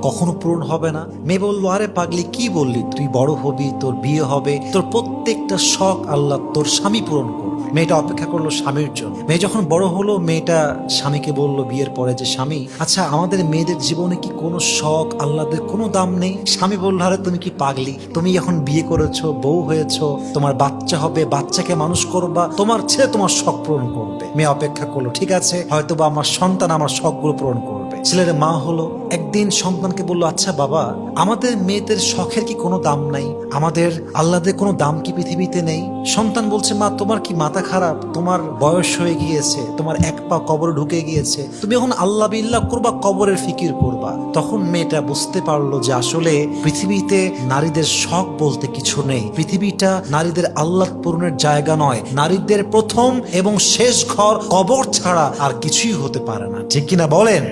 কখনো পূরণ হবে না। মেয়ে বললো, আরে পাগলি কি বললি, তুই বড় হবি, তোর বিয়ে হবে, তোর প্রত্যেকটা শখ আল্লাহ তোর স্বামী পূরণ করবে। মেয়েটা অপেক্ষা করলো স্বামীর জন্য। মেয়ে যখন বড় হলো, মেয়েটা স্বামীকে বলল বিয়ের পরে যে, স্বামী আচ্ছা আমাদের মেয়েদের জীবনে কি কোনো শখ আল্লাহদের কোনো দাম নেই? স্বামী বলল, আরে তুমি কি পাগলি, তুমি এখন বিয়ে করেছো, বউ হয়েছো, তোমার বাচ্চা হবে, বাচ্চাকে মানুষ করবা, তোমার ছেলে তোমার শখ পূরণ করবে। মেয়ে অপেক্ষা করলো, ঠিক আছে হয়তোবা আমার সন্তান আমার শখগুলো পূরণ করবে। ছেলের মা হলো, একদিন সন্তানকে বললো, আচ্ছা বাবা, আমাদের মেয়েদের শখের কি কোনো দাম নাই? আমাদের আল্লাহদের কোনো দাম কি পৃথিবীতে নেই? সন্তান বলছে, মা তোমার কি মাথা খারাপ? তোমার বয়স হয়ে গিয়েছে, তোমার এক পা কবরে ঢুকে গিয়েছে, তুমি এখন আল্লাহ বিল্লাহ করবা, কবরের ফিকির করবা। তখন মেয়েটা বুঝতে পারলো যে আসলে পৃথিবীতে নারীদের শখ বলতে কিছু নেই। পৃথিবীটা নারীদের আল্লাহ পূরণের জায়গা নয়। নারীদের প্রথম এবং শেষ ঘর কবর ছাড়া আর কিছুই হতে পারে না। ঠিক কিনা বলেন?